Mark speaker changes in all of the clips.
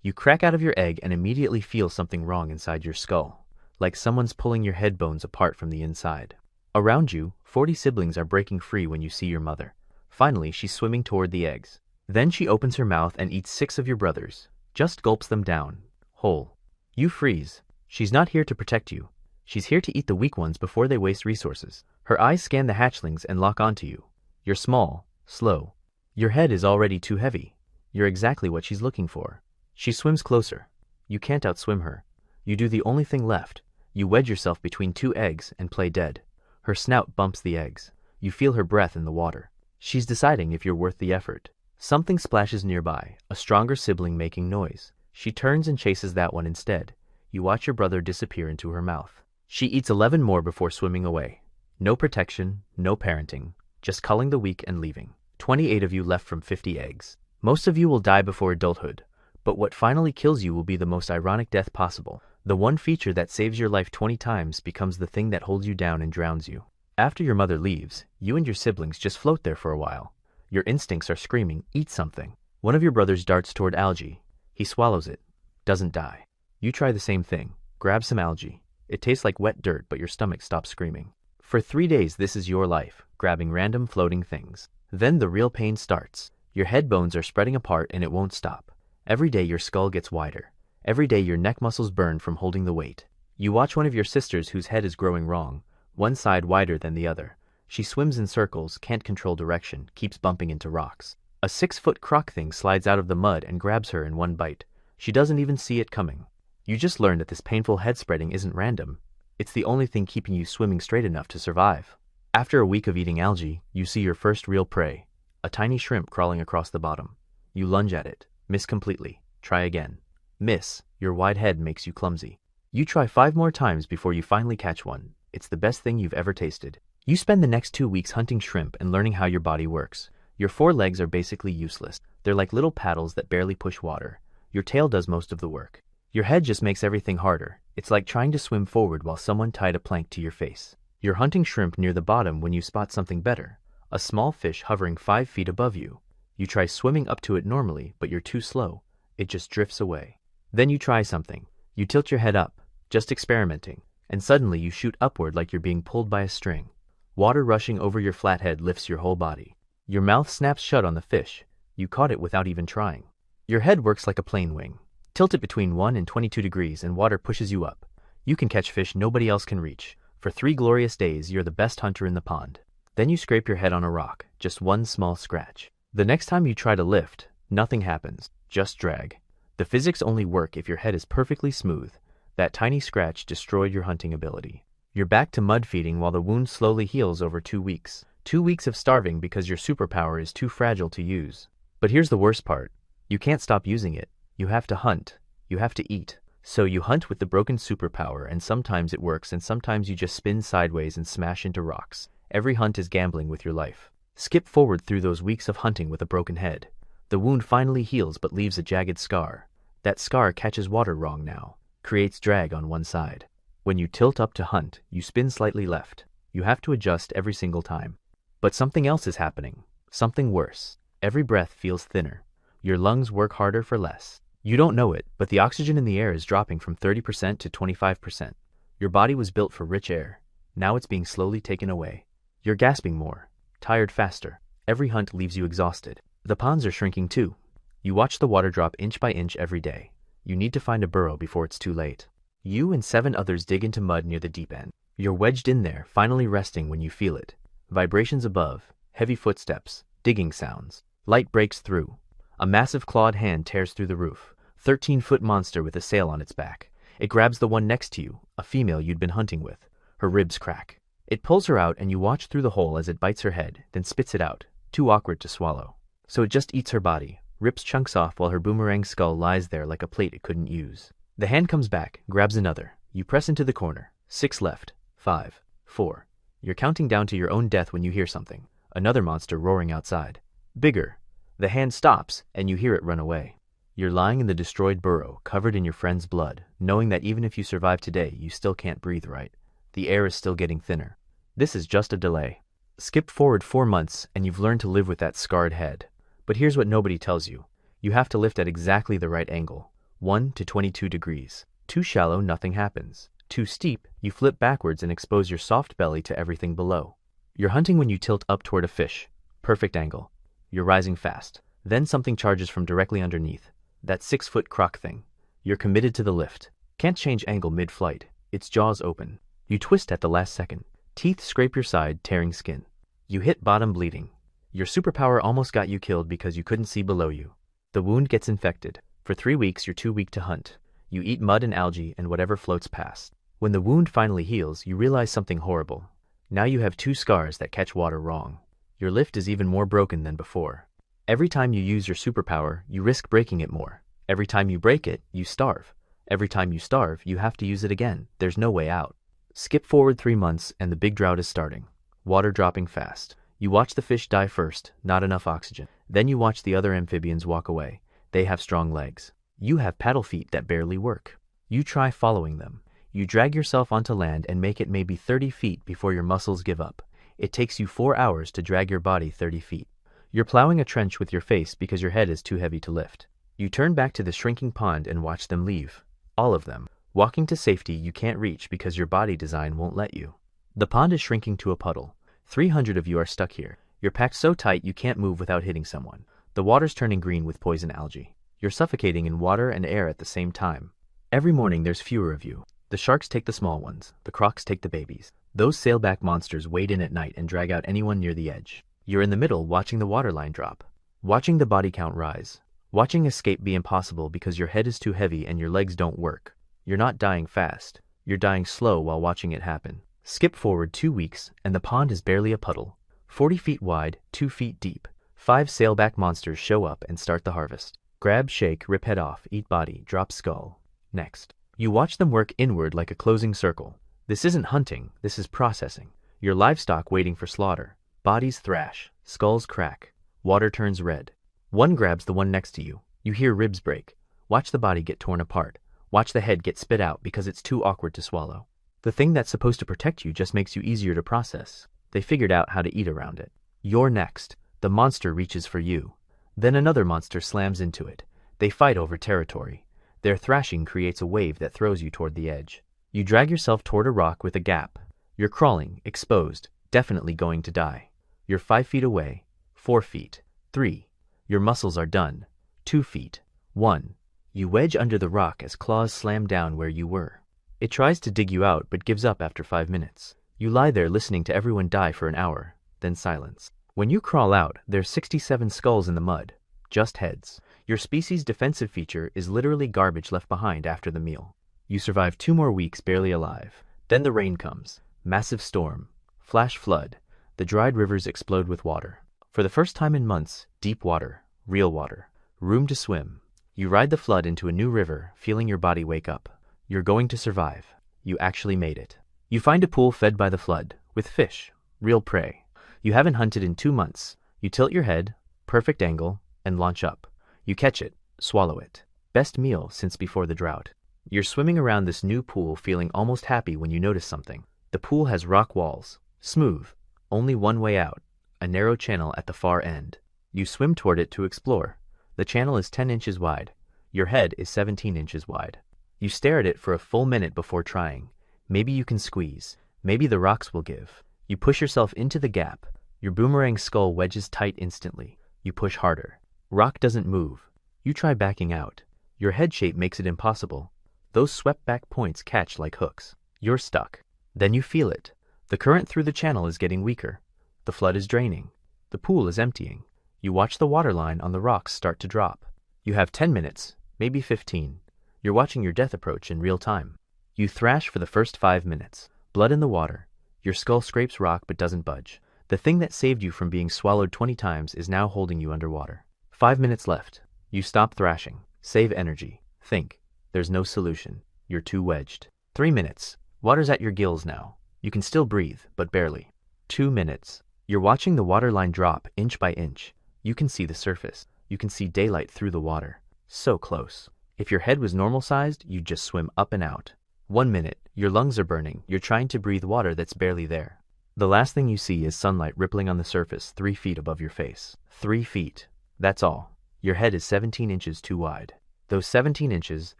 Speaker 1: You crack out of your egg and immediately feel something wrong inside your skull, like someone's pulling your head bones apart from the inside. Around you, 40 siblings are breaking free when you see your mother. Finally, she's swimming toward the eggs. Then she opens her mouth and eats 6 of your brothers, just gulps them down, whole. You freeze. She's not here to protect you. She's here to eat the weak ones before they waste resources. Her eyes scan the hatchlings and lock onto you. You're small, slow. Your head is already too heavy. You're exactly what she's looking for. She swims closer. You can't outswim her. You do the only thing left. You wedge yourself between 2 eggs and play dead. Her snout bumps the eggs. You feel her breath in the water. She's deciding if you're worth the effort. Something splashes nearby, a stronger sibling making noise. She turns and chases that one instead. You watch your brother disappear into her mouth. She eats 11 more before swimming away. No protection, no parenting, just culling the weak and leaving. 28 of you left from 50 eggs. Most of you will die before adulthood, but what finally kills you will be the most ironic death possible. The one feature that saves your life 20 times becomes the thing that holds you down and drowns you. After your mother leaves, you and your siblings just float there for a while. Your instincts are screaming, eat something. One of your brothers darts toward algae. He swallows it. Doesn't die. You try the same thing. Grab some algae. It tastes like wet dirt, but your stomach stops screaming. For 3 days, this is your life, grabbing random floating things. Then the real pain starts. Your head bones are spreading apart and it won't stop. Every day your skull gets wider. Every day your neck muscles burn from holding the weight. You watch one of your sisters whose head is growing wrong, one side wider than the other. She swims in circles, can't control direction, keeps bumping into rocks. A 6-foot croc thing slides out of the mud and grabs her in one bite. She doesn't even see it coming. You just learned that this painful head spreading isn't random. It's the only thing keeping you swimming straight enough to survive. After a week of eating algae, you see your first real prey. A tiny shrimp crawling across the bottom. You lunge at it. Miss completely. Try again. Miss. Your wide head makes you clumsy. You try 5 more times before you finally catch one. It's the best thing you've ever tasted. You spend the next 2 weeks hunting shrimp and learning how your body works. Your 4 legs are basically useless. They're like little paddles that barely push water. Your tail does most of the work. Your head just makes everything harder. It's like trying to swim forward while someone tied a plank to your face. You're hunting shrimp near the bottom when you spot something better. A small fish hovering 5 feet above you. You try swimming up to it normally, but you're too slow. It just drifts away. Then you try something. You tilt your head up, just experimenting, and suddenly you shoot upward like you're being pulled by a string. Water rushing over your flat head lifts your whole body. Your mouth snaps shut on the fish. You caught it without even trying. Your head works like a plane wing. Tilt it between 1 and 22 degrees and water pushes you up. You can catch fish nobody else can reach. For 3 glorious days, you're the best hunter in the pond. Then you scrape your head on a rock, just one small scratch. The next time you try to lift, nothing happens, just drag. The physics only work if your head is perfectly smooth. That tiny scratch destroyed your hunting ability. You're back to mud feeding while the wound slowly heals over 2 weeks. 2 weeks of starving because your superpower is too fragile to use. But here's the worst part. You can't stop using it. You have to hunt. You have to eat. So you hunt with the broken superpower, and sometimes it works and sometimes you just spin sideways and smash into rocks. Every hunt is gambling with your life. Skip forward through those weeks of hunting with a broken head. The wound finally heals but leaves a jagged scar. That scar catches water wrong now, creates drag on one side. When you tilt up to hunt, you spin slightly left. You have to adjust every single time. But something else is happening. Something worse. Every breath feels thinner. Your lungs work harder for less. You don't know it, but the oxygen in the air is dropping from 30% to 25%. Your body was built for rich air. Now it's being slowly taken away. You're gasping more, tired faster. Every hunt leaves you exhausted. The ponds are shrinking too. You watch the water drop inch by inch every day. You need to find a burrow before it's too late. You and 7 others dig into mud near the deep end. You're wedged in there, finally resting when you feel it. Vibrations above, heavy footsteps, digging sounds. Light breaks through. A massive clawed hand tears through the roof. 13-foot monster with a sail on its back. It grabs the one next to you, a female you'd been hunting with. Her ribs crack. It pulls her out and you watch through the hole as it bites her head, then spits it out, too awkward to swallow. So it just eats her body, rips chunks off while her boomerang skull lies there like a plate it couldn't use. The hand comes back, grabs another. You press into the corner. 6 left. 5. 4. You're counting down to your own death when you hear something. Another monster roaring outside. Bigger. The hand stops, and you hear it run away. You're lying in the destroyed burrow, covered in your friend's blood, knowing that even if you survive today, you still can't breathe right. The air is still getting thinner. This is just a delay. Skip forward 4 months, and you've learned to live with that scarred head. But here's what nobody tells you. You have to lift at exactly the right angle. 1 to 22 degrees. Too shallow, nothing happens. Too steep, you flip backwards and expose your soft belly to everything below. You're hunting when you tilt up toward a fish. Perfect angle. You're rising fast. Then something charges from directly underneath. That 6-foot croc thing. You're committed to the lift. Can't change angle mid-flight. Its jaws open. You twist at the last second. Teeth scrape your side, tearing skin. You hit bottom, bleeding. Your superpower almost got you killed because you couldn't see below you. The wound gets infected. For 3 weeks, you're too weak to hunt. You eat mud and algae and whatever floats past. When the wound finally heals, you realize something horrible. Now you have 2 scars that catch water wrong. Your lift is even more broken than before. Every time you use your superpower, you risk breaking it more. Every time you break it, you starve. Every time you starve, you have to use it again. There's no way out. Skip forward 3 months and the big drought is starting. Water dropping fast. You watch the fish die first, not enough oxygen. Then you watch the other amphibians walk away. They have strong legs. You have paddle feet that barely work. You try following them. You drag yourself onto land and make it maybe 30 feet before your muscles give up. It takes you 4 hours to drag your body 30 feet. You're plowing a trench with your face because your head is too heavy to lift. You turn back to the shrinking pond and watch them leave. All of them. Walking to safety you can't reach because your body design won't let you. The pond is shrinking to a puddle. 300 of you are stuck here. You're packed so tight you can't move without hitting someone. The water's turning green with poison algae. You're suffocating in water and air at the same time. Every morning there's fewer of you. The sharks take the small ones. The crocs take the babies. Those sailback monsters wade in at night and drag out anyone near the edge. You're in the middle watching the waterline drop. Watching the body count rise. Watching escape be impossible because your head is too heavy and your legs don't work. You're not dying fast. You're dying slow while watching it happen. Skip forward 2 weeks and the pond is barely a puddle. 40 feet wide, 2 feet deep. 5 sailback monsters show up and start the harvest. Grab, shake, rip head off, eat body, drop skull. Next. You watch them work inward like a closing circle. This isn't hunting, this is processing. Your livestock waiting for slaughter. Bodies thrash, skulls crack, water turns red. One grabs the one next to you. You hear ribs break. Watch the body get torn apart. Watch the head get spit out because it's too awkward to swallow. The thing that's supposed to protect you just makes you easier to process. They figured out how to eat around it. You're next. The monster reaches for you. Then another monster slams into it. They fight over territory. Their thrashing creates a wave that throws you toward the edge. You drag yourself toward a rock with a gap. You're crawling, exposed, definitely going to die. You're 5 feet away, 4 feet, 3. Your muscles are done. 2 feet, 1. You wedge under the rock as claws slam down where you were. It tries to dig you out but gives up after 5 minutes. You lie there listening to everyone die for an hour, then silence. When you crawl out, there's 67 skulls in the mud, just heads. Your species' defensive feature is literally garbage left behind after the meal. You survive 2 more weeks barely alive. Then the rain comes. Massive storm. Flash flood. The dried rivers explode with water. For the first time in months, deep water, real water. Room to swim. You ride the flood into a new river, feeling your body wake up. You're going to survive. You actually made it. You find a pool fed by the flood, with fish, real prey. You haven't hunted in 2 months. You tilt your head, perfect angle, and launch up. You catch it, swallow it. Best meal since before the drought. You're swimming around this new pool feeling almost happy when you notice something. The pool has rock walls, smooth, only one way out, a narrow channel at the far end. You swim toward it to explore. The channel is 10 inches wide. Your head is 17 inches wide. You stare at it for a full minute before trying. Maybe you can squeeze. Maybe the rocks will give. You push yourself into the gap. Your boomerang skull wedges tight instantly. You push harder. Rock doesn't move. You try backing out. Your head shape makes it impossible. Those swept back points catch like hooks. You're stuck. Then you feel it. The current through the channel is getting weaker. The flood is draining. The pool is emptying. You watch the water line on the rocks start to drop. You have 10 minutes, maybe 15. You're watching your death approach in real time. You thrash for the first 5 minutes. Blood in the water. Your skull scrapes rock but doesn't budge. The thing that saved you from being swallowed 20 times is now holding you underwater. 5 minutes left. You stop thrashing. Save energy. Think. There's no solution. You're too wedged. 3 minutes. Water's at your gills now. You can still breathe, but barely. 2 minutes. You're watching the water line drop inch by inch. You can see the surface. You can see daylight through the water. So close. If your head was normal-sized, you'd just swim up and out. 1 minute. Your lungs are burning. You're trying to breathe water that's barely there. The last thing you see is sunlight rippling on the surface 3 feet above your face. 3 feet. That's all. Your head is 17 inches too wide. Those 17 inches,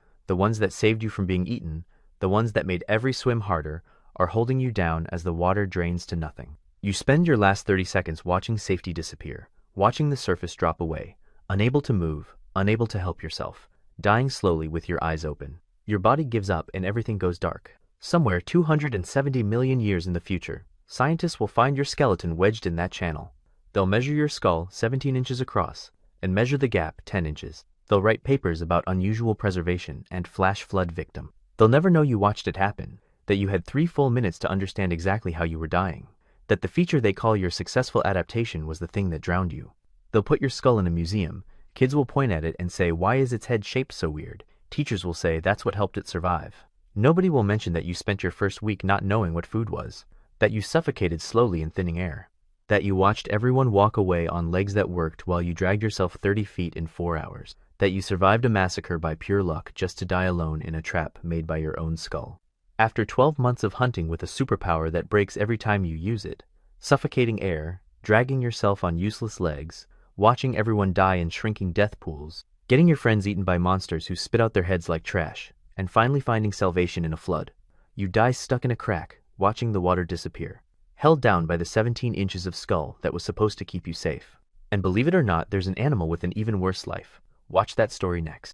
Speaker 1: the ones that saved you from being eaten, the ones that made every swim harder, are holding you down as the water drains to nothing. You spend your last 30 seconds watching safety disappear, watching the surface drop away, unable to move, unable to help yourself, dying slowly with your eyes open. Your body gives up and everything goes dark. Somewhere 270 million years in the future, scientists will find your skeleton wedged in that channel. They'll measure your skull 17 inches across and measure the gap 10 inches. They'll write papers about unusual preservation and flash flood victim. They'll never know you watched it happen, that you had 3 full minutes to understand exactly how you were dying, that the feature they call your successful adaptation was the thing that drowned you. They'll put your skull in a museum. Kids will point at it and say, "Why is its head shaped so weird?" Teachers will say, "That's what helped it survive." Nobody will mention that you spent your first week not knowing what food was, that you suffocated slowly in thinning air, that you watched everyone walk away on legs that worked while you dragged yourself 30 feet in 4 hours, that you survived a massacre by pure luck just to die alone in a trap made by your own skull. After 12 months of hunting with a superpower that breaks every time you use it, suffocating air, dragging yourself on useless legs, watching everyone die in shrinking death pools, getting your friends eaten by monsters who spit out their heads like trash, and finally finding salvation in a flood, you die stuck in a crack, watching the water disappear, held down by the 17 inches of skull that was supposed to keep you safe. And believe it or not, there's an animal with an even worse life. Watch that story next.